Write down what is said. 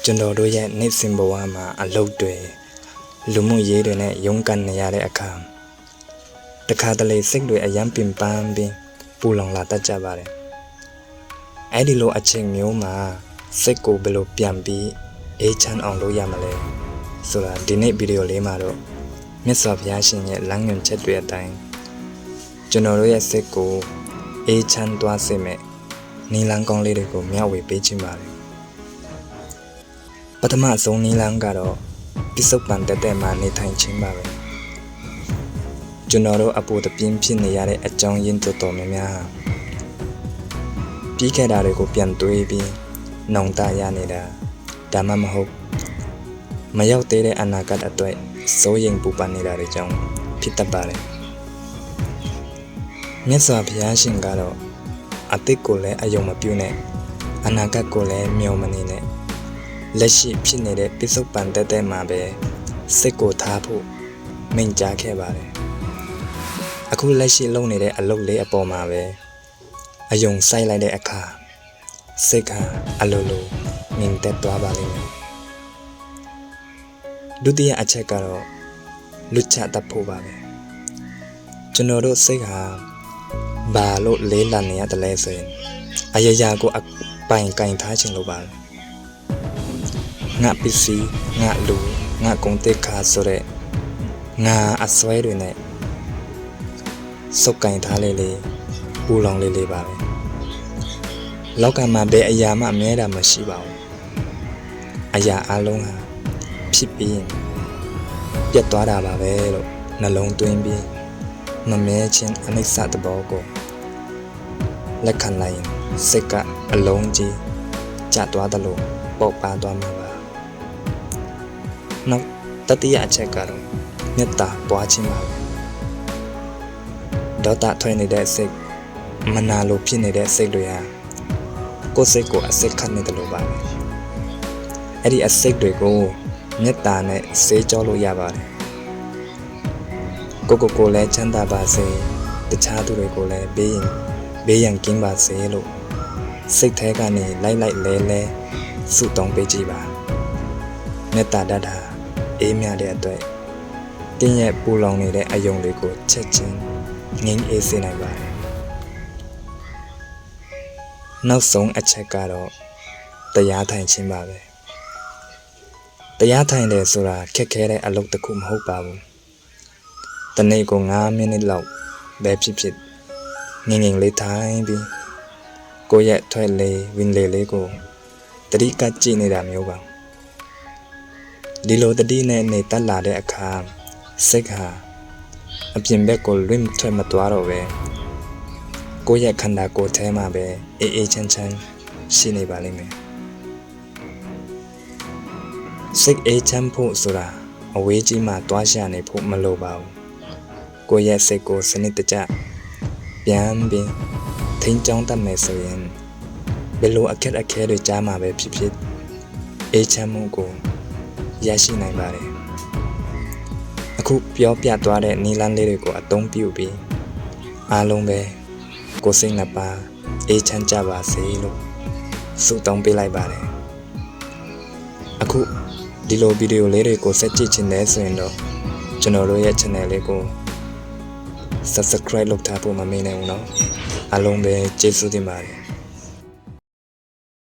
ကျွန်တော်တို့ရဲ့နေ့စဉ်ဘဝမှာအလုပ်တွေလူမှုရေးတွေနဲ့ရုန်းကန်နေရတဲ့အခါတခါတလေစိတ်တွေအယံပင်ပန်းပြီးပူလောင်လာတတ်ကြပါတယ်။အဲဒီလိုအချိန်မျိုးမှာစိတ်ကိုဘယ်လိုပြန်ပြီးအေးချမ်းအောင်လုပ်ရမလဲဆိုတာဒီနေ့ဗီဒီယိုလေးမှာတော့မြတ်စွာဘုရားရှင်ရဲ့လမ်းညွှန်ချက်တွေအတိုင်းကျွန်တော်တို့ရဲ့စိတ်ကိုအေးချမ်းသွားစေမယ့်နည်းလမ်းကောင်းလေးတွေကိုမျှဝေပေးခြင်းပါတယ်။ပထမဆုံးနည်းလမ်းကတော့ပြစ္ဆုတ်ပန်တက်တဲ့မှာနေထိုင်ခြင်းပါပဲ။ကျွန်တော်တို့အပူတပြင်းဖြစ်နေရတဲ့အကြောင်းရင်းတော်တော်များများပြီးခဲ့တာတွေကိုပြန်တွေးပြီးနှောင့်တရနေတာဒါမှမဟုတ်မရောက်သေးတဲ့အနာဂတ်အတွက်စိုးရိမ်ပူပန်နေတာတွေကြောင့်ဖြစ်တတ်ပါတယ်။မြတ်စွာဘုရားရှင်ကတော့အတိတ်ကိုလည်းအယုံမပြုနဲ့အနာဂတ်ကိုလည်းမျှော်မနေနဲ့လက်ရှိဖြစ်နေတဲ့ပြစ္ဆုတ်ပန်တက်တဲ့မှာပဲစိတ်ကိုထားဖို့မိန့်ကြားခဲ့ပါတယ်။အခုလက်ရှိလုပ်နေတဲ့အလုပ်လေးအပေါ်မှာပဲအယုံစိုက်လိုက်တဲ့အခါစိတ်ကအလိုလိုငြိမ်သက်သွားပါလိမ့်မယ်။ဒုတိယအချက်ကတော့လွတ်ချတတ်ဖို့ပါပဲ။ကျွန်တော်တို့စိတ်ဟာဘာလို့လေးလံနေရတယ်လဲဆိုရင်အရာရာကိုအပိုင်ကင်ထားခြင်းလို့ပါပဲ။ငါပစ္စည်းငါလူငါကုန်တက်ခါဆိုတဲ့ငါအစွဲတွေနဲ့စုပ်ကင်ထားလေပူလောင်လေးပါပဲ။လောကမှာဘယ်အရာမှအမြဲတမ်းမရှိပါဘူး။အရာအလုံးဟာဖြစ်ပြီးရင်ပြတ်သွားတာပါပဲလို့နှလုံးသွင်းပြီးမမဲချင်းအနိစ္စတဘောကိုလက်ခံလိုက်ရင်စိတ်ကအလုံးကြီးကျသွားတယ်လို့ပေါက်ပါသွားမှာပါ။နောက်တတိယအချက်ကတော့မေတ္တာပွားခြင်းပါပဲ။ဒေါသထွက်နေတဲ့စိတ်မနာလိုဖြစ်နေတဲ့စိတ်တွေဟာကိုယ်စိတ်ကိုအစိတ်ခတ်နေတယ်လို့ပါပဲ။အဲ့ဒီအစိတ်တွေကိုမေတ္တာနဲ့ဆေးကြောလို့ရပါတယ်။ကိုလည်းချမ်းသာပါစေတခြားသူတွေကိုလည်းဘေးရန်ကင်းပါစေလို့စိတ်ထဲကနေလိုက်လဲဆုတောင်းပေးကြည့်ပါမေတ္တာတတ်တာအေးမြတဲ့အတွက်တင်းရဲ့ပူလောင်နေတဲ့အယုံတွေကိုချက်ချင်းငြိမ်းအေးစေနိုင်ပါတယ်နောက်ဆုံးအချက်ကတော့တရားထိုင်ခြင်းပါပဲတရားထိုင်တယ်ဆိုတာခက်ခဲတဲ့အလုပ်တစ်ခုမဟုတ်ပါဘူးတနေ့ကို9မိနစ်လောက်ပဲဖြစ်ငြိမ်လေးထိုင်ပြီးကိုယ့်ရဲ့ထွက်လေဝင်လေလေးကိုတတိကကြည့်နေတာမျိုးပါဒီလိုတတိနဲ့နေတက်လာတဲ့အခါစိတ်ဟာအပြင်ဘက်ကိုလွင့်ထွက်မသွားတော့ပဲကိုယ့်ရဲ့ခန္ဓာကိုယ်ထဲမှာပဲအေးချမ်းရှိနေပါလိမ့်မယ်စိတ်အေးချမ်းဖို့ဆိုတာအဝေးကြီးမှာတွားရှာနေဖို့မလိုပါဘူးကိုယ့်ရဲ့စိတ်ကိုစနစ်တကျပြန်ပြီးထိန်းကျောင်းတတ်မယ်ဆိုရင်ဘယ်လိုအခက်အခဲတွေကြားမှာပဲဖြစ်အေးချမ်းမှုကိုရရှိနိုင်ပါတယ်အခုပြောပြသွားတဲ့နည်းလမ်းလေးတွေကိုအသုံးပြုပြီးအားလုံးပဲကိုယ်စိတ်နှစ်ပါးအေးချမ်းကြပါစေလို့ဆုတောင်းပေးလိုက်ပါတယ်အခုဒီလိုဗီဒီယိုလေးတွေကိုဆက်ကြည့်ချင်တယ်ဆိုရင်တော့ကျွန်တော်တို့ရဲ့ channel လေးကို subscribe လုပ်ထားဖို့မမေ့နိုင်ဘူးเนาะအားလုံးပဲကျေးဇူးတင်ပါတယ်